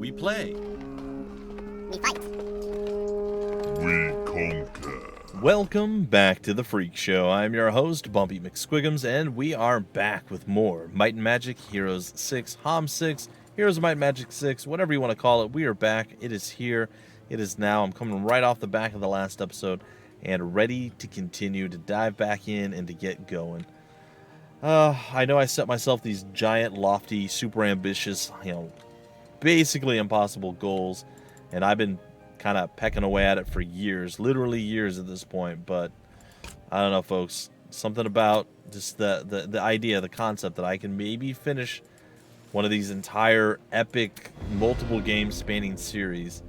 We play. We fight. We conquer. Welcome back to the Freak Show. I'm your host, Bumpy McSquigums, and we are back with more Might and Magic Heroes 6, HOM 6, Heroes of Might and Magic 6, whatever you want to call it. We are back. It is here. It is now. I'm coming right off the back of the last episode and ready to continue to dive back in and to get going. I know I set myself these giant, lofty, super ambitious, basically impossible goals, and I've been kind of pecking away at it for years, literally years at this point. But I don't know, folks, something about just the idea, the concept that I can maybe finish one of these entire epic multiple game spanning series,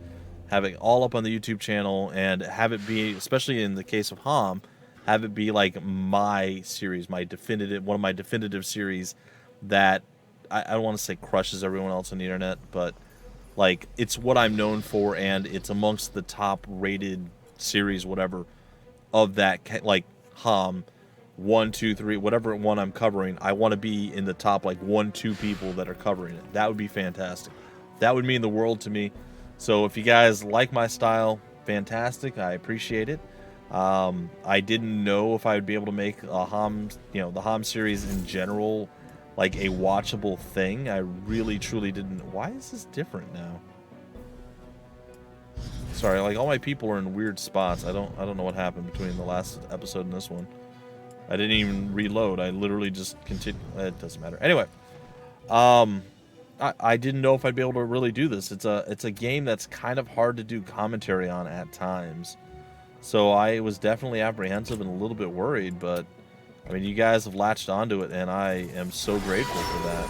have it all up on the YouTube channel, and have it be, especially in the case of HOM, have it be like my series, one of my definitive series that I don't want to say crushes everyone else on the internet, but like it's what I'm known for, and it's amongst the top rated series, whatever, of that, like HOM 1, 2, 3, whatever one I'm covering. I want to be in the top like 1, 2 people that are covering it. That would be fantastic. That would mean the world to me. So if you guys like my style, fantastic. I appreciate it. I didn't know if I would be able to make a HOM, the HOM series in general, like a watchable thing. I really, truly didn't. Why is this different now? Sorry, like all my people are in weird spots. I don't know what happened between the last episode and this one. I didn't even reload. I literally just continued. It doesn't matter. Anyway, I didn't know if I'd be able to really do this. It's a game that's kind of hard to do commentary on at times. So I was definitely apprehensive and a little bit worried, but I mean, you guys have latched onto it, and I am so grateful for that.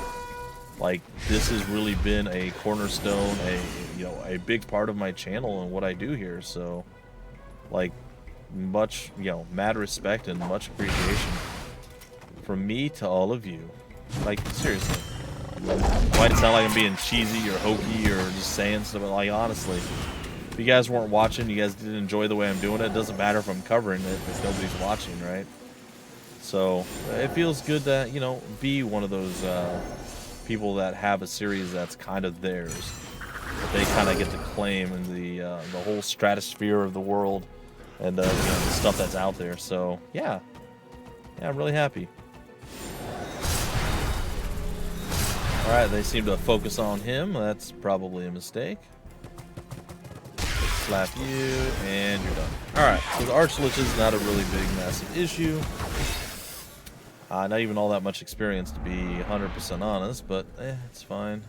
Like, this has really been a cornerstone, a big part of my channel and what I do here. So, like, much, mad respect and much appreciation from me to all of you. Like, seriously. Might sound like I'm being cheesy or hokey or just saying stuff, but like, honestly, if you guys weren't watching, you guys didn't enjoy the way I'm doing it, it doesn't matter if I'm covering it if nobody's watching, right? So it feels good to, be one of those people that have a series that's kind of theirs, that they kind of get to claim in the whole stratosphere of the world and the stuff that's out there. So yeah, I'm really happy. All right, they seem to focus on him. That's probably a mistake. Slap you, and you're done. All right, so the Archlich is not a really big, massive issue. Not even all that much experience, to be 100% honest, but it's fine.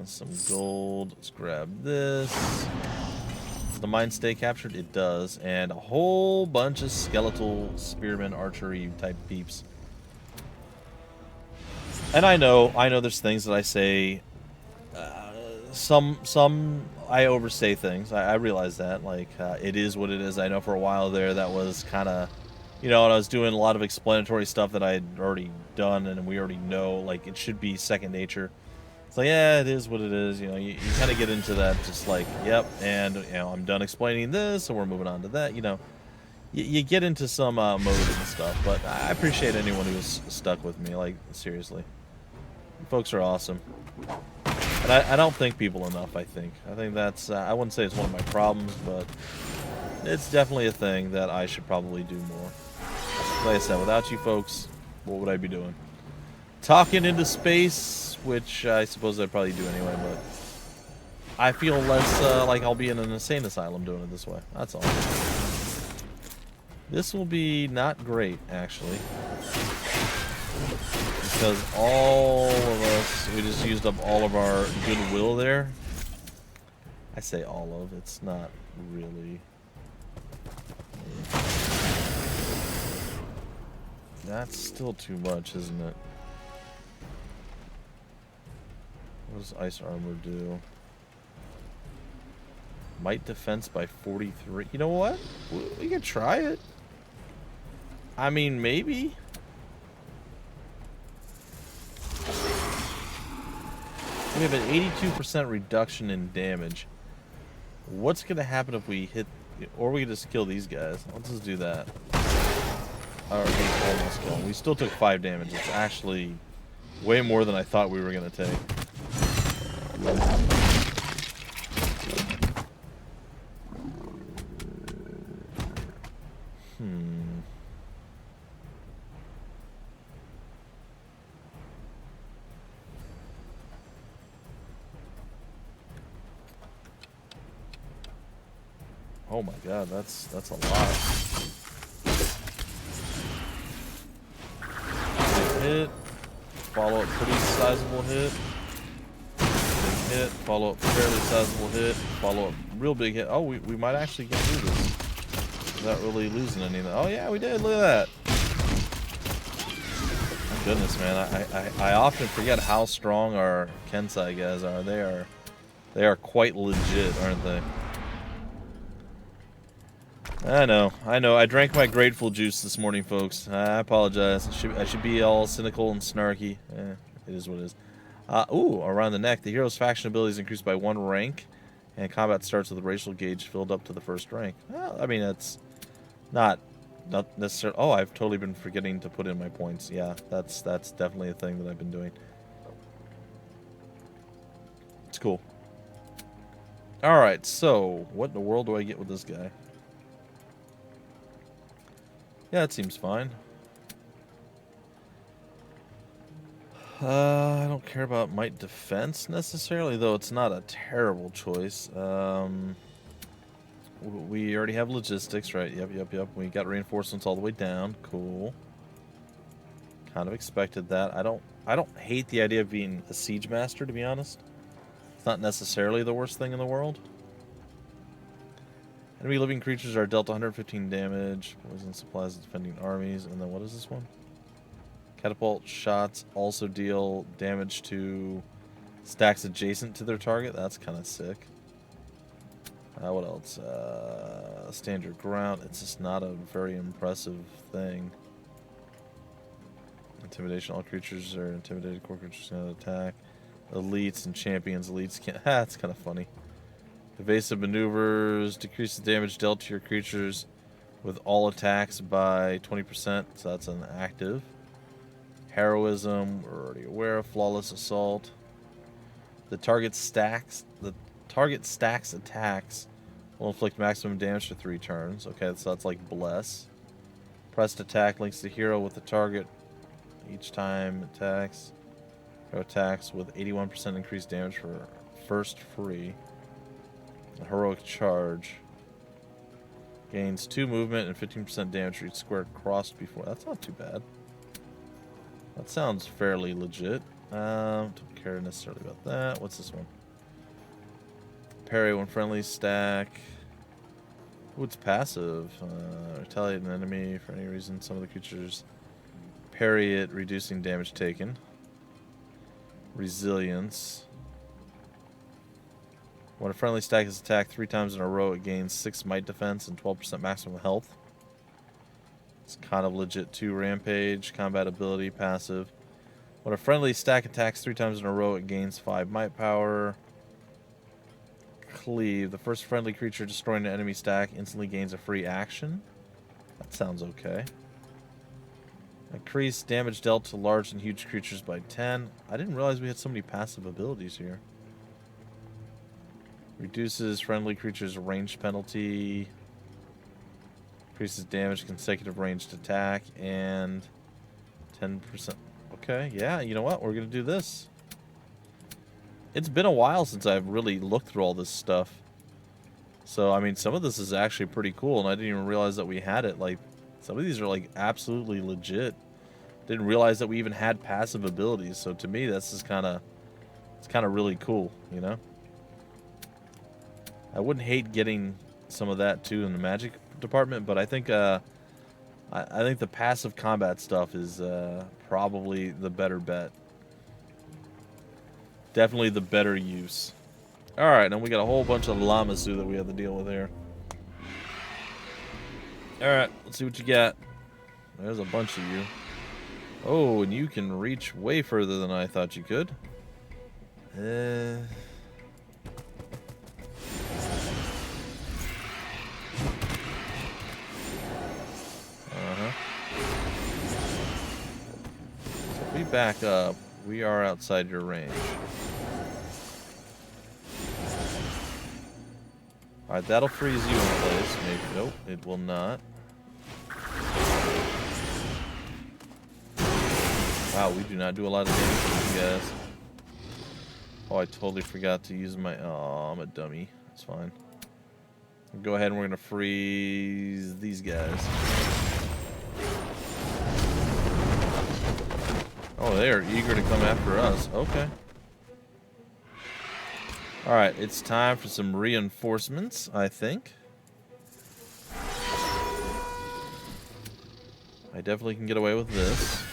Some gold. Let's grab this. Does the mine stay captured? It does. And a whole bunch of skeletal spearman archery type peeps. And I know there's things that I say. Some I oversay things. I realize that. Like, it is what it is. I know for a while there that was kind of, and I was doing a lot of explanatory stuff that I had already done, and we already know, like, it should be second nature. It's like, yeah, it is what it is. You kind of get into that, just like, yep, and, I'm done explaining this, and we're moving on to that. You get into some modes and stuff, but I appreciate anyone who's stuck with me, like, seriously. You folks are awesome. And I don't thank people enough, I think. I think that's, I wouldn't say it's one of my problems, but it's definitely a thing that I should probably do more. Like I said, without you folks, what would I be doing? Talking into space, which I suppose I'd probably do anyway, but I feel less like I'll be in an insane asylum doing it this way. That's all. This will be not great, actually. Because all of us, we just used up all of our goodwill there. I say all of, it's not really. That's still too much, isn't it? What does ice armor do? Might defense by 43. You know what? We could try it. I mean, maybe. We have an 82% reduction in damage. What's going to happen if we hit... Or we just kill these guys. Let's just do that. Or we almost kill them. We still took 5 damage. It's actually way more than I thought we were going to take. Oh my god, that's a lot. Big hit. Follow up pretty sizable hit. Big hit. Follow up fairly sizable hit. Follow up real big hit. Oh, we might actually get through this without really losing anything. Oh yeah, we did. Look at that. My goodness, man. I often forget how strong our Kensai guys are. They are quite legit, aren't they? I know. I drank my grateful juice this morning, folks. I apologize. I should be all cynical and snarky. It is what it is. Ooh, around the neck. The hero's faction ability is increased by 1 rank, and combat starts with a racial gauge filled up to the 1st rank. Well, I mean, that's not necessarily... Oh, I've totally been forgetting to put in my points. Yeah, that's definitely a thing that I've been doing. It's cool. Alright, so what in the world do I get with this guy? Yeah, it seems fine. I don't care about might defense necessarily, though it's not a terrible choice. We already have logistics, right? Yep. We got reinforcements all the way down. Cool. Kind of expected that. I don't hate the idea of being a siege master, to be honest. It's not necessarily the worst thing in the world. Enemy living creatures are dealt 115 damage. Poison supplies defending armies. And then what is this one? Catapult shots also deal damage to stacks adjacent to their target. That's kind of sick. What else? Stand your ground. It's just not a very impressive thing. Intimidation. All creatures are intimidated. Core creatures can attack. Elites and champions. Elites can't. That's kind of funny. Evasive maneuvers decreases damage dealt to your creatures with all attacks by 20%. So that's an active. Heroism, we're already aware of. Flawless assault. The target stacks attacks will inflict maximum damage for 3 turns. Okay, so that's like bless. Pressed attack links the hero with the target each time attacks. Hero attacks with 81% increased damage for first free. A heroic charge gains 2 movement and 15% damage for each square crossed before. That's not too bad. That sounds fairly legit. Don't care necessarily about that. What's this one? Parry when friendly stack. Ooh, it's passive. Retaliate an enemy for any reason. Some of the creatures parry it, reducing damage taken. Resilience. When a friendly stack is attacked 3 times in a row, it gains 6 might defense and 12% maximum health. It's kind of legit too. Rampage, combat ability, passive. When a friendly stack attacks 3 times in a row, it gains 5 might power. Cleave. The first friendly creature destroying an enemy stack instantly gains a free action. That sounds okay. Increase damage dealt to large and huge creatures by 10. I didn't realize we had so many passive abilities here. Reduces friendly creatures' range penalty. Increases damage consecutive ranged attack and 10%. Okay, yeah, you know what? We're going to do this. It's been a while since I've really looked through all this stuff. So, I mean, some of this is actually pretty cool, and I didn't even realize that we had it. Like, some of these are, like, absolutely legit. Didn't realize that we even had passive abilities. So, to me, this is kind of... It's kind of really cool, you know? I wouldn't hate getting some of that, too, in the magic department, but I think I think the passive combat stuff is probably the better bet. Definitely the better use. Alright, and we got a whole bunch of Lamasu that we have to deal with here. Alright, let's see what you got. There's a bunch of you. Oh, and you can reach way further than I thought you could. So if we back up, we are outside your range. Alright, that'll freeze you in place. Maybe. Nope, it will not. Wow, we do not do a lot of damage to these guys. Oh, I totally forgot to use my... Oh, I'm a dummy. That's fine. Go ahead and we're going to freeze these guys. Oh, they are eager to come after us. Okay. Alright, it's time for some reinforcements, I think. I definitely can get away with this.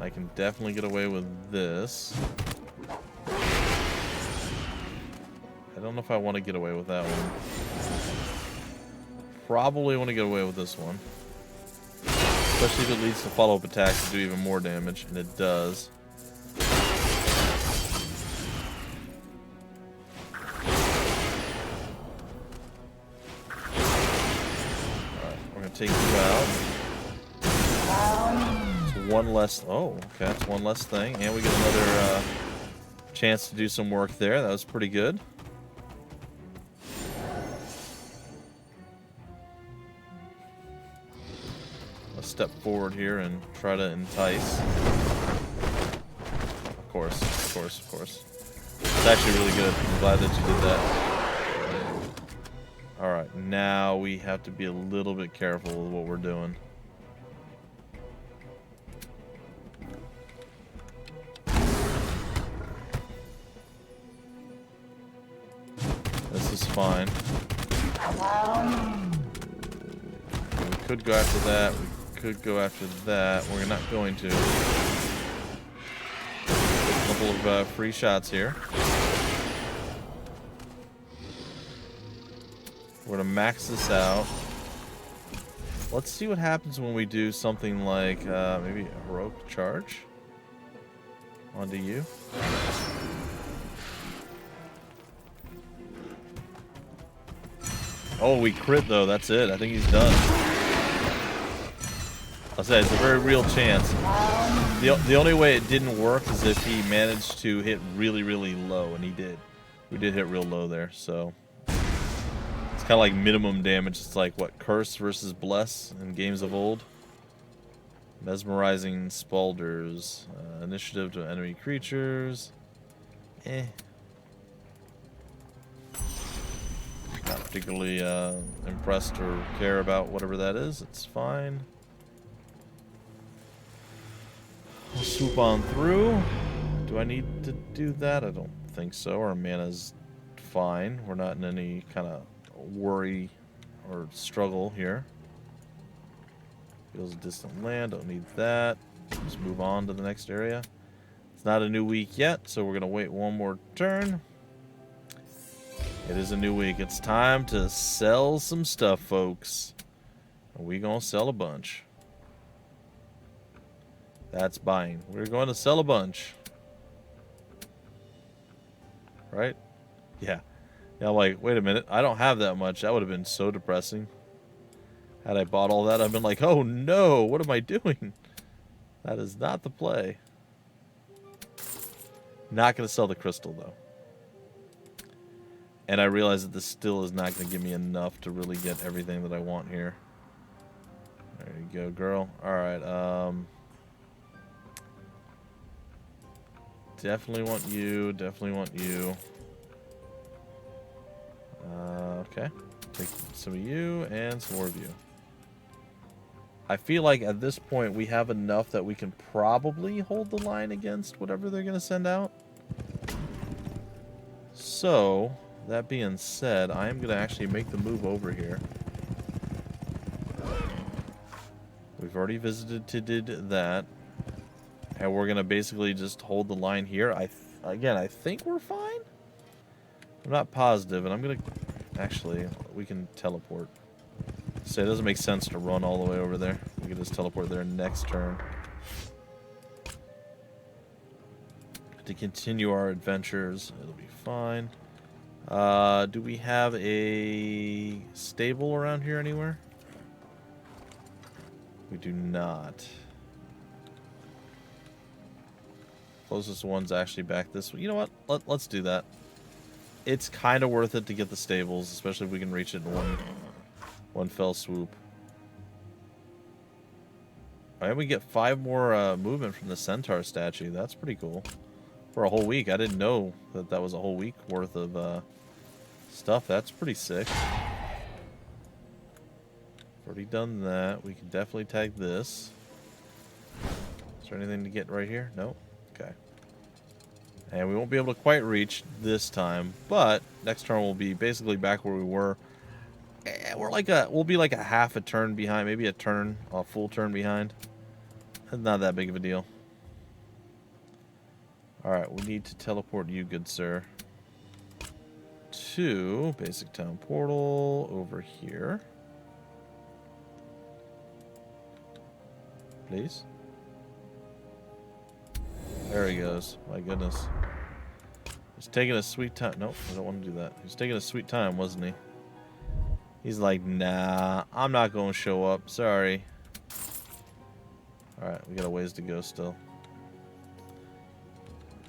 I can definitely get away with this. I don't know if I want to get away with that one. Probably want to get away with this one. Especially if it leads to follow-up attacks to do even more damage, and it does. Alright, we're going to take you out. It's one less... Oh, okay, that's one less thing. And we get another chance to do some work there. That was pretty good. Step forward here and try to entice. Of course, of course, of course. It's actually really good. I'm glad that you did that. Alright, now we have to be a little bit careful with what we're doing. This is fine. We could go after that. Could go after that. We're not going to. A couple of free shots here. We're going to max this out. Let's see what happens when we do something like maybe a heroic charge onto you. Oh, we crit though. That's it. I think he's done. I'll say it's a very real chance. The only way it didn't work is if he managed to hit really, really low, and he did. We did hit real low there, so it's kind of like minimum damage. It's like what, curse versus bless in games of old. Mesmerizing spalders, initiative to enemy creatures. Not particularly impressed or care about whatever that is. It's fine. We'll swoop on through. Do I need to do that? I don't think so. Our mana's fine. We're not in any kind of worry or struggle here. Feels distant land. Don't need that. Just move on to the next area. It's not a new week yet, so we're going to wait one more turn. It is a new week. It's time to sell some stuff, folks. We're going to sell a bunch. That's buying. We're going to sell a bunch. Right? Yeah. Yeah, I'm like, wait a minute. I don't have that much. That would have been so depressing. Had I bought all that, I've been like, oh no, what am I doing? That is not the play. Not going to sell the crystal, though. And I realize that this still is not going to give me enough to really get everything that I want here. There you go, girl. Alright, definitely want you. Definitely want you. Okay. Take some of you and some more of you. I feel like at this point we have enough that we can probably hold the line against whatever they're going to send out. So, that being said, I am going to actually make the move over here. We've already visited that. And we're going to basically just hold the line here. Again, I think we're fine. I'm not positive, and I'm going to... Actually, we can teleport. So it doesn't make sense to run all the way over there. We can just teleport there next turn. To continue our adventures, it'll be fine. Do we have a stable around here anywhere? We do not. Closest one's actually back this way. You know what? Let's do that. it's kind of worth it to get the stables, especially if we can reach it in one fell swoop. All right, we get 5 more movement from the centaur statue. That's pretty cool. For a whole week. I didn't know that that was a whole week worth of stuff. That's pretty sick. Already done that. We can definitely tag this. Is there anything to get right here? No? Okay. And we won't be able to quite reach this time, but next turn we'll be basically back where we were. We'll be like a half a turn behind, maybe a full turn behind. It's not that big of a deal. Alright, we need to teleport you, good sir, to Basic Town Portal over here. Please. There he goes. My goodness. He's taking a sweet time. Nope, I don't want to do that. He's taking a sweet time, wasn't he? He's like, nah, I'm not going to show up. Sorry. Alright, we got a ways to go still.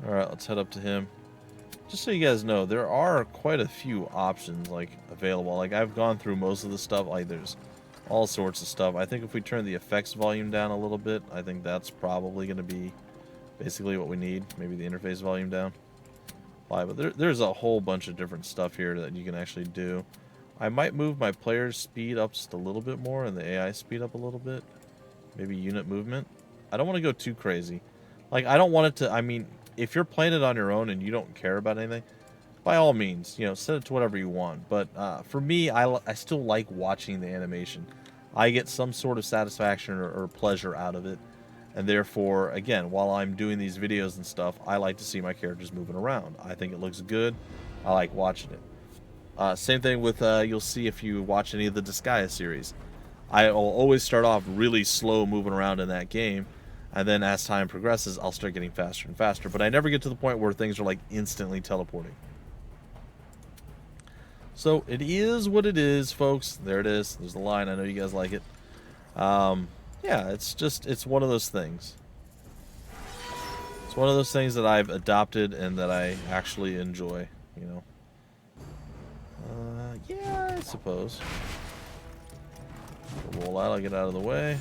Alright, let's head up to him. Just so you guys know, there are quite a few options, like, available. Like, I've gone through most of the stuff. Like, there's all sorts of stuff. I think if we turn the effects volume down a little bit, I think that's probably going to be basically what we need. Maybe the interface volume down. But there's a whole bunch of different stuff here that you can actually do. I might move my player's speed up just a little bit more and the AI speed up a little bit. Maybe unit movement. I don't want to go too crazy. Like, I don't want it to... I mean, if you're playing it on your own and you don't care about anything, by all means, you know, set it to whatever you want. But for me, I still like watching the animation. I get some sort of satisfaction or pleasure out of it. And therefore, again, while I'm doing these videos and stuff, I like to see my characters moving around. I think it looks good. I like watching it. Same thing with, you'll see if you watch any of the Disgaea series. I'll always start off really slow moving around in that game. And then as time progresses, I'll start getting faster and faster. But I never get to the point where things are like instantly teleporting. So it is what it is, folks. There it is. There's the line. I know you guys like it. Yeah, it's one of those things. It's one of those things that I've adopted and that I actually enjoy, you know. Yeah, I suppose. Roll out, I'll get out of the way.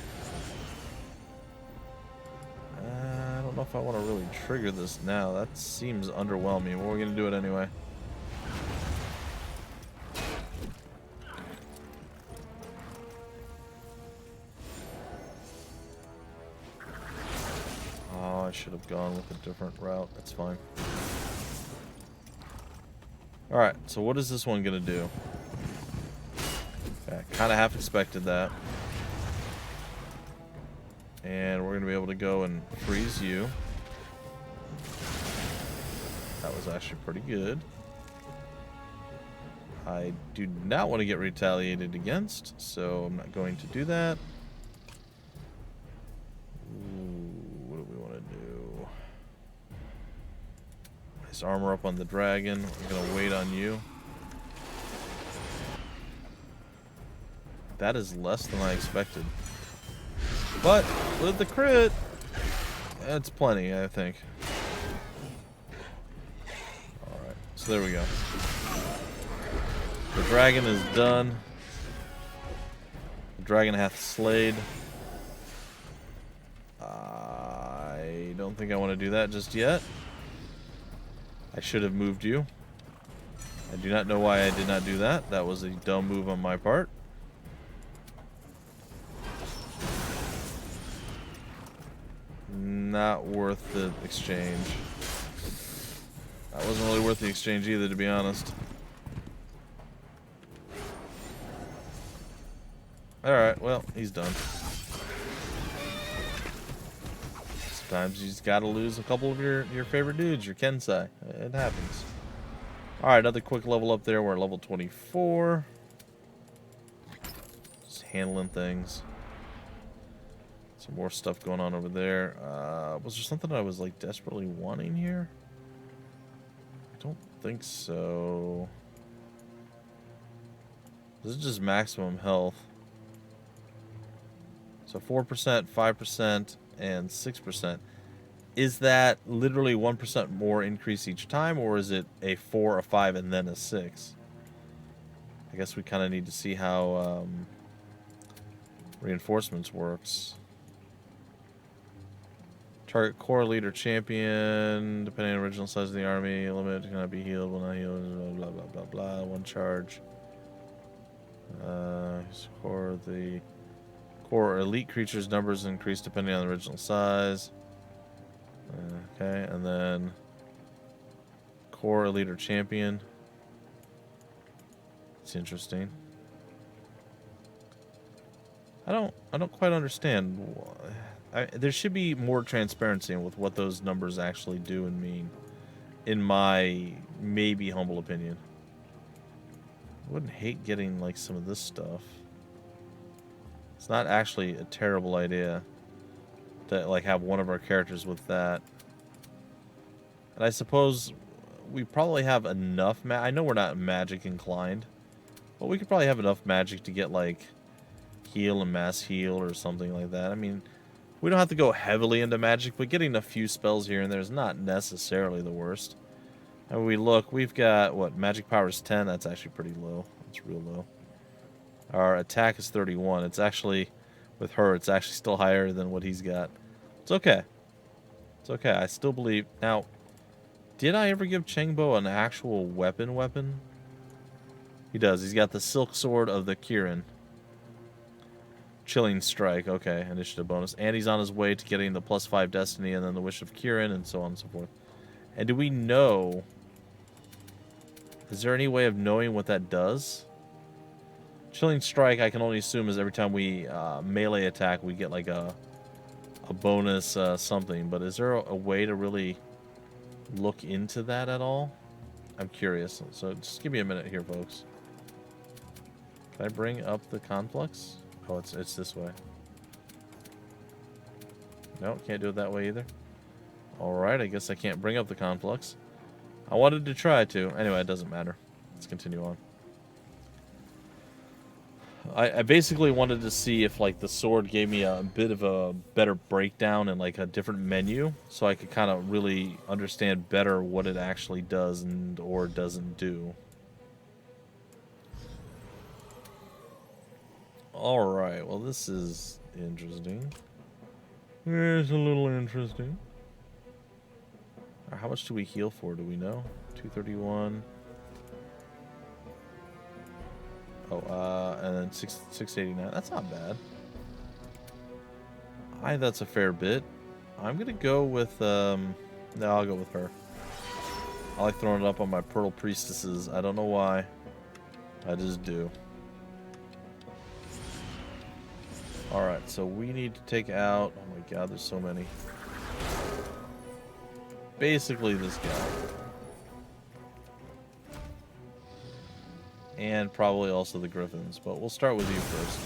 I don't know if I want to really trigger this now. That seems underwhelming. But we're going to do it anyway. Oh, I should have gone with a different route. That's fine. Alright, so what is this one going to do? Okay, kind of half expected that. And we're going to be able to go and freeze you. That was actually pretty good. I do not want to get retaliated against, so I'm not going to do that. Ooh, what do we want to do? Nice armor up on the dragon. I'm going to wait on you. That is less than I expected. But with the crit, that's plenty, I think. Alright, so there we go. The dragon is done. The dragon hath slayed. I don't think I want to do that just yet. I should have moved you. I do not know why I did not do that. That was a dumb move on my part. Not worth the exchange. That wasn't really worth the exchange either, to be honest. Alright, well, he's done. Sometimes you just gotta lose a couple of your favorite dudes, your Kensai. It happens. Alright, another quick level up there. We're at level 24. Just handling things. Some more stuff going on over there. Was there something I was like desperately wanting here? I don't think so. This is just maximum health. So 4%, 5%, and 6%. is that literally 1% more increase each time, or is it a 4, a 5, and then a 6? I guess we kind of need to see how reinforcements works. Target core leader champion, depending on original size of the army, limit cannot be healed, will not heal, blah blah blah blah. One charge. Core the core elite creatures numbers increase depending on the original size. Okay, and then core elite or champion. It's interesting. I don't quite understand. There should be more transparency with what those numbers actually do and mean, in my maybe humble opinion. I wouldn't hate getting like some of this stuff. It's not actually a terrible idea to like have one of our characters with that. And I suppose we probably have enough I know we're not magic inclined, but we could probably have enough magic to get like heal and mass heal or something like that. I mean, we don't have to go heavily into magic, but getting a few spells here and there is not necessarily the worst. And we look, we've got, what, magic power is 10. That's actually pretty low. It's real low. Our attack is 31. It's actually, with her, it's actually still higher than what he's got. It's okay. It's okay. I still believe. Now, did I ever give Chengbo an actual weapon? He does. He's got the silk sword of the Kirin. Chilling strike, okay, initiative bonus. And he's on his way to getting the +5 destiny and then the wish of Kirin and so on and so forth. And do we know... Is there any way of knowing what that does? Chilling strike, I can only assume, is every time we melee attack, we get like a bonus something. But is there a way to really look into that at all? I'm curious. So just give me a minute here, folks. Can I bring up the conflux? Oh, it's this way. No, can't do it that way either. Alright, I guess I can't bring up the conflux. I wanted to try to. Anyway, it doesn't matter. Let's continue on. I basically wanted to see if like the sword gave me a bit of a better breakdown and like a different menu, so I could kind of really understand better what it actually does and or doesn't do. Alright, well this is interesting. It's a little interesting. How much do we heal for, do we know? 231. Oh, and then 689. That's not bad. That's a fair bit. I'm gonna go with, no, I'll go with her. I like throwing it up on my Pearl Priestesses. I don't know why. I just do. Alright, so we need to take out... Oh my god, there's so many. Basically this guy. And probably also the Griffins, but we'll start with you first.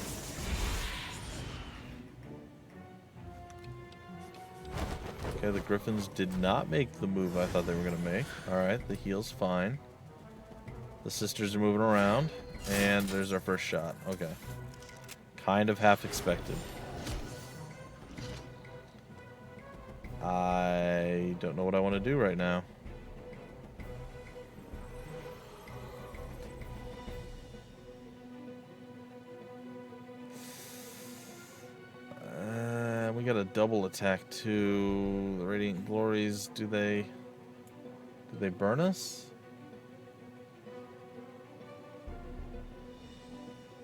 Okay, the Griffins did not make the move I thought they were going to make. Alright, the heal's fine. The sisters are moving around, and there's our first shot. Okay. Kind of half expected. I don't know what I want to do right now. We got a double attack too. The Radiant Glories, do they burn us?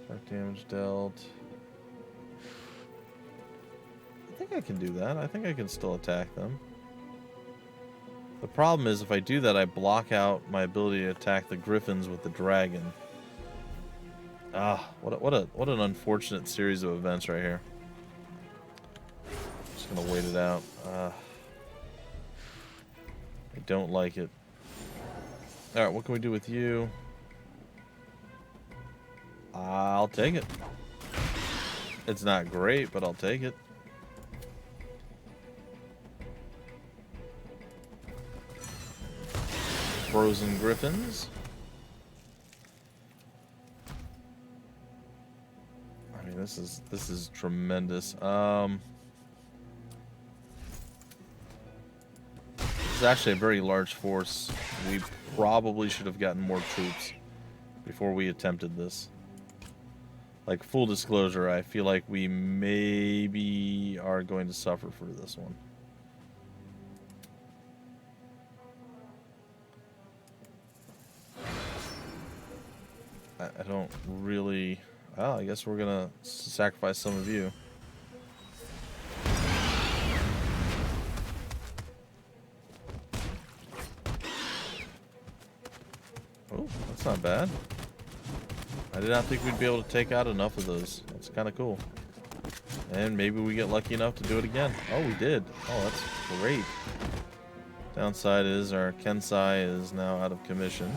Attack damage dealt. I think I can do that. I think I can still attack them. The problem is if I do that, I block out my ability to attack the Griffins with the dragon. Ah, what an unfortunate series of events right here. Just gonna wait it out. I don't like it. Alright, what can we do with you? I'll take it. It's not great, but I'll take it. Frozen Griffins. I mean, this is tremendous. is actually a very large force. We probably should have gotten more troops before we attempted this. Like, full disclosure, I feel like we maybe are going to suffer for this one. I don't really... Well, I guess we're gonna sacrifice some of you. Oh, that's not bad. I did not think we'd be able to take out enough of those. That's kind of cool. And maybe we get lucky enough to do it again. Oh, we did. Oh, that's great. Downside is our Kensai is now out of commission.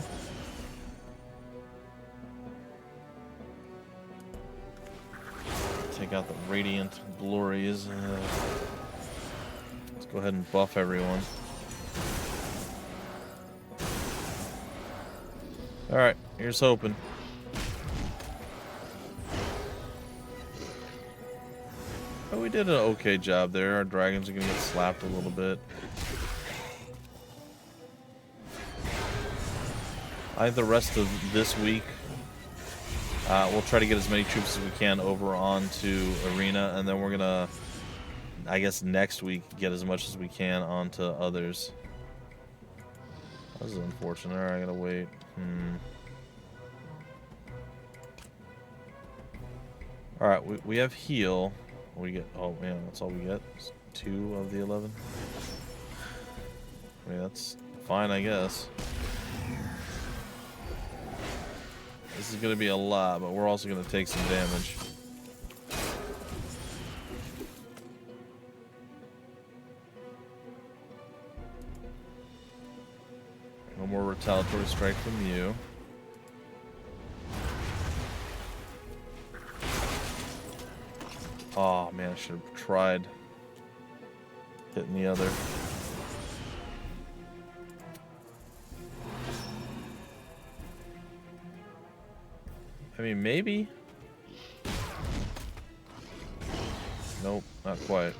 Take out the Radiant Glories. Let's go ahead and buff everyone. Alright, here's hoping. Oh, we did an okay job there. Our dragons are going to get slapped a little bit. I think the rest of this week, we'll try to get as many troops as we can over onto Arena, and then we're going to, I guess, next week get as much as we can onto others. This is unfortunate. Alright, I gotta wait. Alright, we have heal. We get, oh man, that's all we get. It's 2 of the 11. I mean, that's fine, I guess. This is gonna be a lot, but we're also gonna take some damage. No more retaliatory strike from you. Oh man, I should have tried hitting the other. I mean, maybe. Nope, not quite.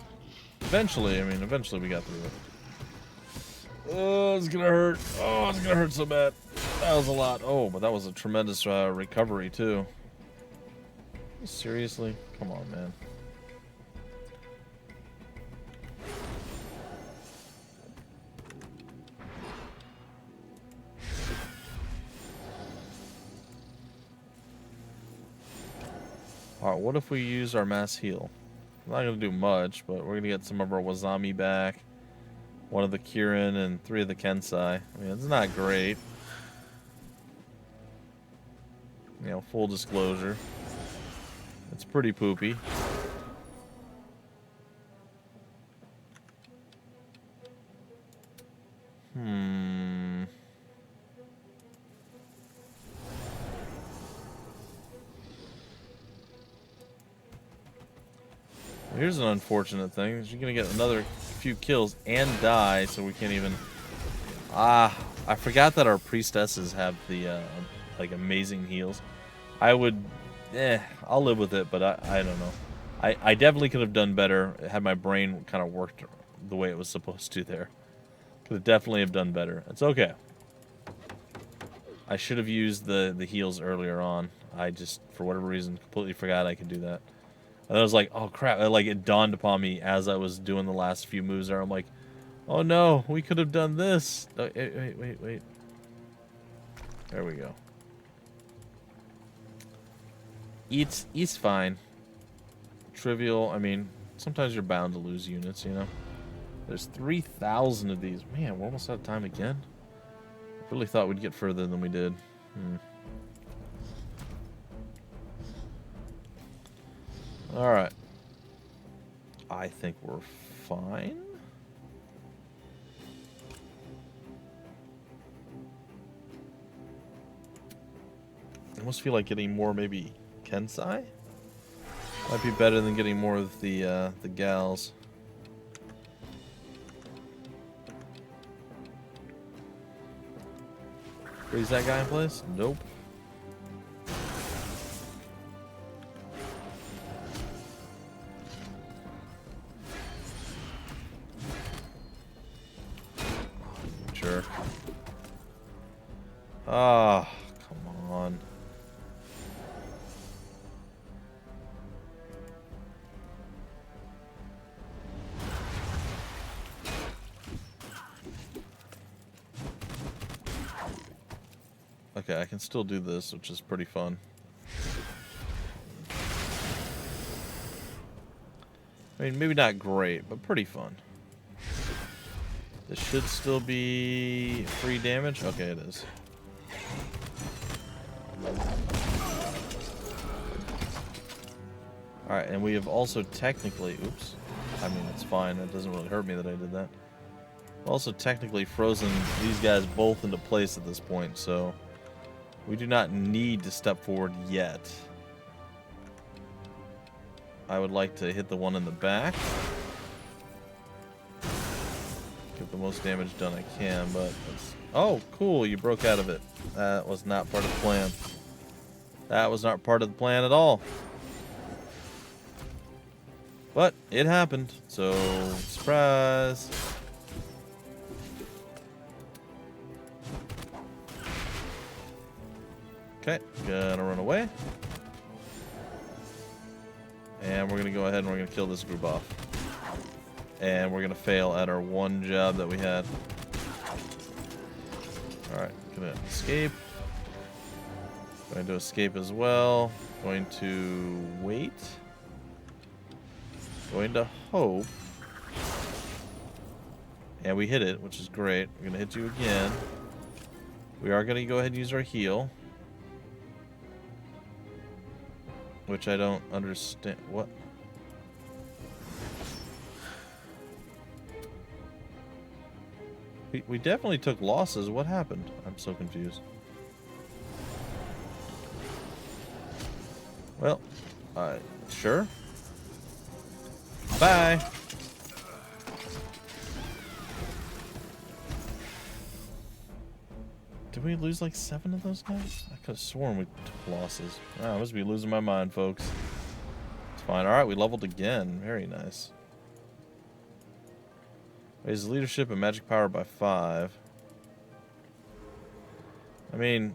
Eventually, I mean, eventually we got through it. Oh, it's gonna hurt. Oh, it's gonna hurt so bad. That was a lot. Oh, but that was a tremendous recovery, too. Seriously? Come on, man. Alright, what if we use our mass heal? I'm not going to do much, but we're going to get some of our Wazami back. 1 of the Kirin and 3 of the Kensai. I mean, it's not great. You know, full disclosure. It's pretty poopy. Here's an unfortunate thing. Is you're gonna get another few kills and die, so we can't even. I forgot that our priestesses have the like amazing heals. I would, I'll live with it, but I don't know. I definitely could have done better had my brain kind of worked the way it was supposed to there. Could have definitely have done better. It's okay. I should have used the heals earlier on. I just, for whatever reason, completely forgot I could do that. And I was like, oh crap, like it dawned upon me as I was doing the last few moves there. I'm like, oh no, we could have done this. Wait. There we go. It's fine. Trivial, I mean, sometimes you're bound to lose units, you know? There's 3,000 of these. Man, we're almost out of time again. I really thought we'd get further than we did. Alright. I think we're fine. I almost feel like getting more maybe Kensai? Might be better than getting more of the gals. Freeze that guy in place? Nope. jerk. Ah, come on. Okay, I can still do this, which is pretty fun. I mean, maybe not great, but pretty fun. This should still be free damage. Okay, it is. Alright, and we have also technically... Oops. I mean, it's fine. It doesn't really hurt me that I did that. Also technically frozen these guys both into place at this point, so... we do not need to step forward yet. I would like to hit the one in the back. Get the most damage done I can, but... it's... oh, cool, you broke out of it. That was not part of the plan. That was not part of the plan at all. But it happened, so surprise. Okay, gonna run away. And we're gonna go ahead and we're gonna kill this group off. And we're gonna fail at our one job that we had. Alright, gonna escape. Going to escape as well. Going to wait. Going to hope. And we hit it, which is great. We're gonna hit you again. We are gonna go ahead and use our heal. Which I don't understand. What? We definitely took losses. What happened? I'm so confused. Well, sure. Bye. Did we lose like 7 of those guys? I could have sworn we took losses. I must be losing my mind, folks. It's fine. Alright, we leveled again. Very nice. Raises leadership and magic power by 5. I mean,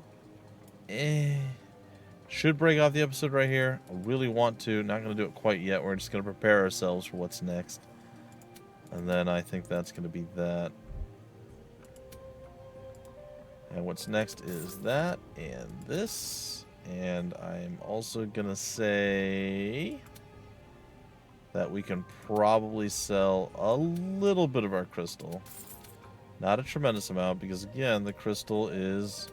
should break off the episode right here. I really want to. Not going to do it quite yet. We're just going to prepare ourselves for what's next. And then I think that's going to be that. And what's next is that and this. And I'm also going to say that we can probably sell a little bit of our crystal. Not a tremendous amount, because again, the crystal is,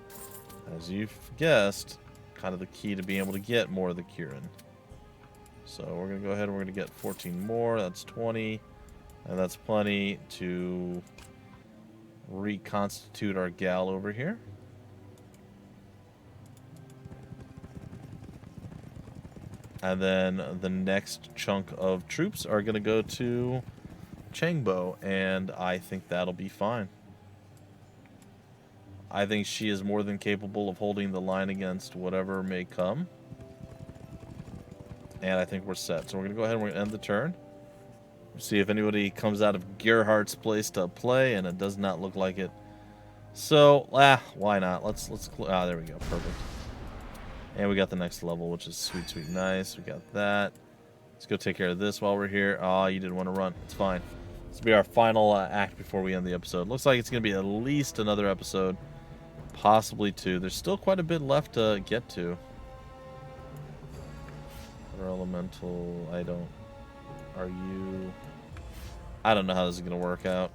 as you've guessed, kind of the key to being able to get more of the Kirin. So we're going to go ahead and we're going to get 14 more. That's 20. And that's plenty to reconstitute our gal over here. And then the next chunk of troops are going to go to Changbo, and I think that'll be fine. I think she is more than capable of holding the line against whatever may come. And I think we're set. So we're going to go ahead and we're going to end the turn. See if anybody comes out of Gerhardt's place to play, and it does not look like it. So, why not? Let's there we go. Perfect. And we got the next level, which is sweet, sweet, nice. We got that. Let's go take care of this while we're here. Oh, you didn't want to run. It's fine. This will be our final act before we end the episode. Looks like it's going to be at least another episode. Possibly 2. There's still quite a bit left to get to. Water elemental, are you... I don't know how this is going to work out.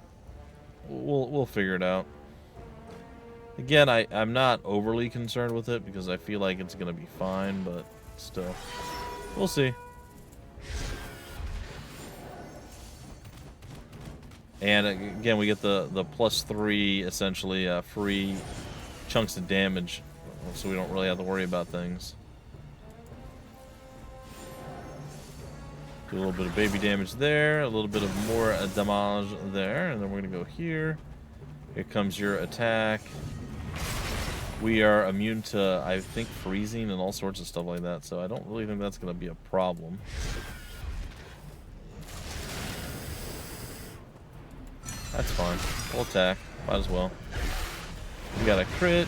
We'll figure it out. Again, I'm not overly concerned with it because I feel like it's going to be fine, but still. We'll see. And again, we get the +3, essentially, free chunks of damage, so we don't really have to worry about things. Do a little bit of baby damage there, a little bit of more damage there, and then we're going to go here. Here comes your attack. We are immune to, I think, freezing and all sorts of stuff like that, so I don't really think that's going to be a problem. That's fine. We'll attack. Might as well. We got a crit.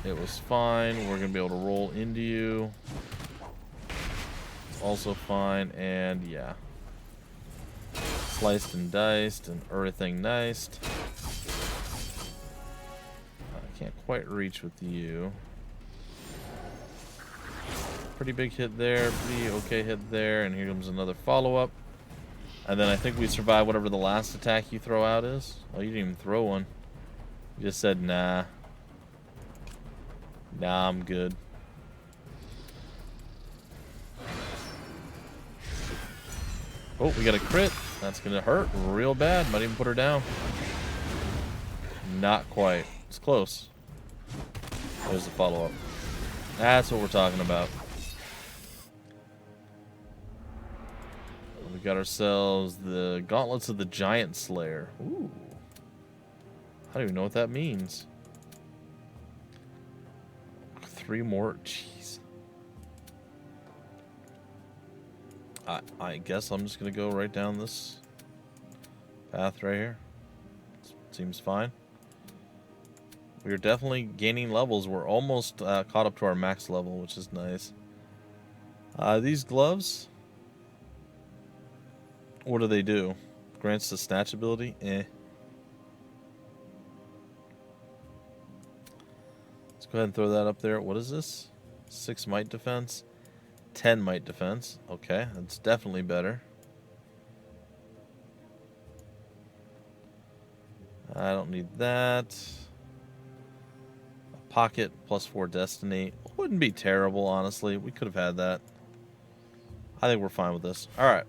It was fine. We're going to be able to roll into you. It's also fine. And yeah. Sliced and diced and everything niced. I can't quite reach with you. Pretty big hit there. Pretty okay hit there. And here comes another follow-up. And then I think we survive whatever the last attack you throw out is. Oh, you didn't even throw one. You just said, nah. Nah, I'm good. Oh, we got a crit. That's going to hurt real bad. Might even put her down. Not quite. It's close. There's the follow-up. That's what we're talking about. We got ourselves the Gauntlets of the Giant Slayer. Ooh. I don't even know what that means. 3 more. Jeez. I guess I'm just going to go right down this path right here. Seems fine. We are definitely gaining levels. We're almost caught up to our max level, which is nice. These gloves, what do they do? Grants the snatch ability? Eh. Let's go ahead and throw that up there. What is this? 6 might defense. 10 might defense. Okay, that's definitely better. I don't need that. A pocket plus 4 destiny. Wouldn't be terrible, honestly. We could have had that. I think we're fine with this. Alright.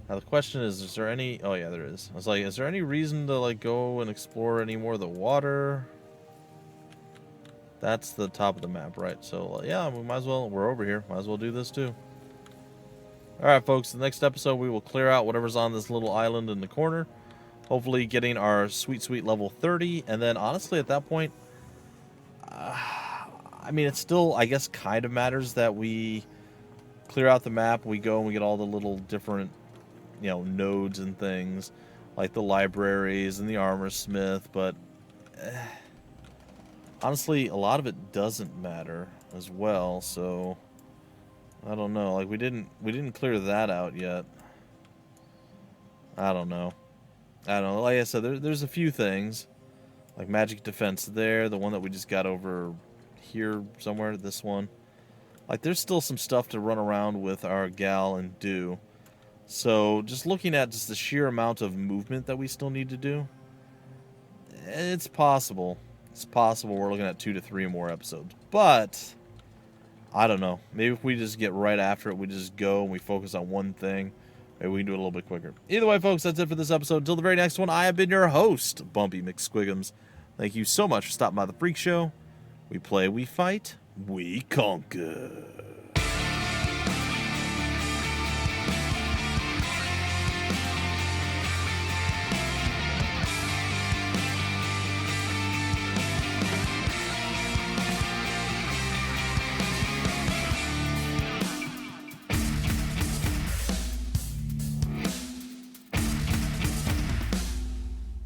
Now the question is there any... Oh yeah, there is. I was like, is there any reason to like go and explore any more of the water? That's the top of the map, right? So yeah, we might as well... We're over here. Might as well do this too. Alright, folks. The next episode we will clear out whatever's on this little island in the corner. Hopefully getting our sweet level 30. And then honestly at that point... I mean, it still, I guess, kind of matters that we clear out the map. We go and we get all the little different... you know, nodes and things like the libraries and the armor smith, but honestly a lot of it doesn't matter as well, so I don't know. Like we didn't clear that out yet. I don't know. Like I said, there's a few things like magic defense there, the one that we just got over here somewhere, this one. Like there's still some stuff to run around with our gal and do. So, just looking at just the sheer amount of movement that we still need to do, it's possible. It's possible we're looking at 2 to 3 more episodes. But, I don't know. Maybe if we just get right after it, we just go and we focus on one thing, maybe we can do it a little bit quicker. Either way, folks, that's it for this episode. Until the very next one, I have been your host, Bumpy McSquigums. Thank you so much for stopping by the Freak Show. We play, we fight, we conquer.